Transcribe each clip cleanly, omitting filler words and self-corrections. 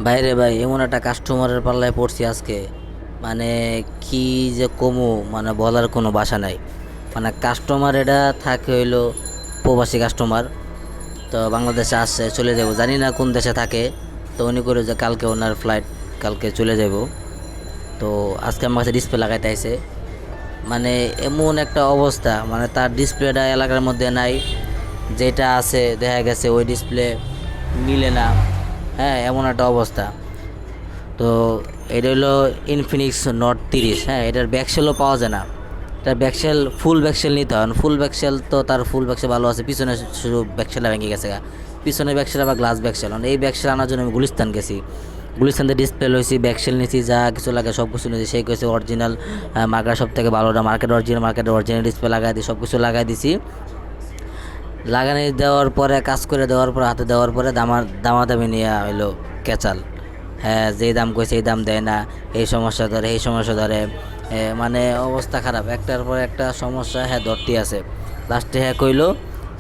বাইরে ভাই এমন একটা কাস্টমারের পাল্লায় পড়ছি আজকে। মানে কি যে কমু, মানে বলার কোনো ভাষা নাই। মানে কাস্টমার এটা থাকে হইলো প্রবাসী কাস্টমার। তো বাংলাদেশে আসছে, চলে যাব, জানি না কোন দেশে থাকে। তো উনি করে যে কালকে ওনার ফ্লাইট, কালকে চলে যাব। তো আজকে আমার কাছে ডিসপ্লে লাগাইতে আইছে। মানে এমন একটা অবস্থা, মানে তার ডিসপ্লেটা এলাকার মধ্যে নাই। যেটা আছে দেখা গেছে ওই ডিসপ্লে মিলে না। হ্যাঁ, এমন একটা অবস্থা। তো এটা হলো ইনফিনিক্স নট 30। হ্যাঁ, এটার ব্যাকসেলও পাওয়া যায় না। এটার ব্যাকসেল ফুল ব্যাকসেল নিতে হয়। ফুল ব্যাকসেল তো তার ফুল ব্যাকসেল ভালো আছে, পিছনে শুধু ব্যাকসেলটা ভেঙে গেছে গা। পিছনে ব্যাকসেল আবার গ্লাস ব্যাকসেল, এই ব্যাকসেল আনার জন্য আমি গুলিস্তান গেছি। গুলিস্তানতে ডিসপ্লে লইছি, ব্যাকসেল নিয়েছি, যা কিছু লাগে সব কিছু নিয়েছি। সেই কেছে অরিজিনাল মার্কেট সব থেকে ভালোটা, মার্কেটের অরিজিনাল ডিসপ্লে লাগাই দিই, সব কিছু লাগাই দিছি। লাগানি দেওয়ার পরে, কাজ করে দেওয়ার পরে, হাতে দেওয়ার পরে দামাদামি নিয়ে হইলো ক্যাচাল। হ্যাঁ, যেই দাম কইছে এই দাম দেয় না, এই সমস্যা ধরে, এই সমস্যা ধরে। মানে অবস্থা খারাপ, একটার পর একটা সমস্যা হ্যাঁ ধরতেই আছে। লাস্টে হ্যাঁ কইলো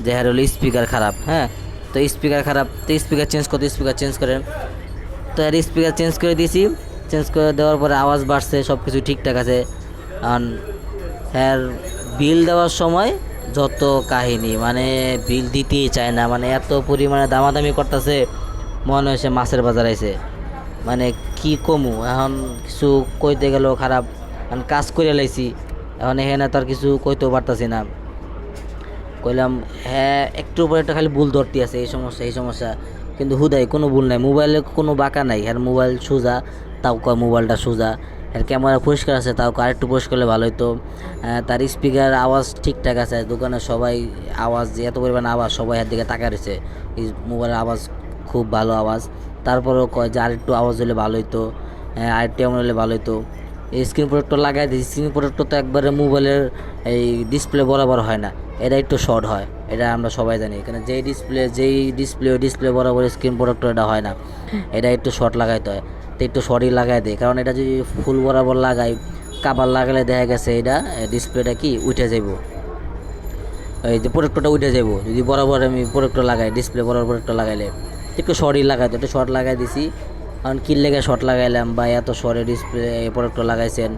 যে হ্যাঁ হলো স্পিকার খারাপ। হ্যাঁ, তো স্পিকার খারাপ, তো স্পিকার চেঞ্জ করতে, স্পিকার চেঞ্জ করেন। তো এর স্পিকার চেঞ্জ করে দিয়েছি। চেঞ্জ করে দেওয়ার পরে আওয়াজ বাড়ছে, সব কিছু ঠিকঠাক আছে। আর হ্যাঁ, বিল দেওয়ার সময় যত কাহিনী, মানে বিল দিতেই চায় না, মানে এত পরিমাণে দামাদামি করতেছে, মনে হয় সে মাছের বাজার আইছে। মানে কি কমু এখন, কিছু কইতে গেলেও খারাপ। এখন কাজ করে লাইছি, এখন এখানে তো আর কিছু কইতেও পারতাছি না। কইলাম হ্যাঁ, একটু উপরে একটা খালি ভুল ধরতে আছে, এই সমস্যা এই সমস্যা। কিন্তু হুদাই কোনো ভুল নাই, মোবাইলে কোনো বাঁকা নাই। আর মোবাইল সোজা, তাও কয় মোবাইলটা সোজা। আর ক্যামেরা পরিষ্কার আছে, তাও আরেকটু পরিষ্কার হলে ভালো হতো। তার স্পিকার আওয়াজ ঠিকঠাক আছে, দোকানে সবাই আওয়াজ যে এত পরিমাণ আওয়াজ, সবাই এর দিকে তাকা রয়েছে। এই মোবাইলের আওয়াজ খুব ভালো আওয়াজ। তারপরেও কয় যে আরেকটু আওয়াজ হলে ভালো হতো, আরেকটু এমন হলে ভালো হতো। এই স্ক্রিন প্রোটেক্টর লাগাই দিই, স্ক্রিন প্রোটেক্টর তো একবারে মোবাইলের এই ডিসপ্লে বরাবর হয় না, এটা একটু শর্ট হয়। এটা আমরা সবাই জানি, এখানে যেই ডিসপ্লে ওই ডিসপ্লে বরাবর স্ক্রিন প্রোটেক্টর এটা হয় না, এটা একটু শর্ট লাগাইতে হয়। তো একটু শর্টই লাগাই দেয়, কারণ এটা যদি ফুল বরাবর লাগাই, কাবার লাগালে দেখা গেছে এটা ডিসপ্লেটা কি উঠে যাব, এই যে প্রোটেক্টরটা উঠে যাব যদি বরাবর আমি প্রোটেক্টর লাগাই, ডিসপ্লে বরাবর প্রোটেক্টর লাগাইলে। একটু শর্টই লাগাইতো, একটু শর্ট লাগাই দিছি। কারণ কি লেগে শর্ট লাগাইলাম বা এত শর্টে ডিসপ্লে প্রোটেক্টর লাগাইছেন,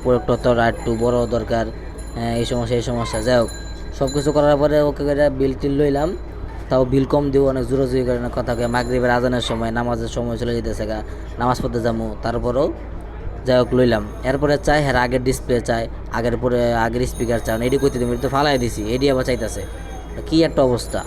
প্রোটেক্টর তো আর একটু বড় দরকার। এই সমস্যা এই সমস্যা, যাই হোক সব কিছু করার পরে ওকে করে বিল টিল লইলাম। তাও বিল কম দিব, অনেক জোরাজুরি করে না কথা কয়ে, মাগরিবের আজানের সময়, নামাজের সময় চলে যেতেছে গা, নামাজ পড়তে যাবো। তারপরেও যাই হোক লইলাম। এরপরে চাই হ্যাঁ আগের ডিসপ্লে চাই, আগের স্পিকার চান, এডি করতে দিবি, তো ফালাই দিছি, এডি আবার চাইতেছে। কি একটা অবস্থা!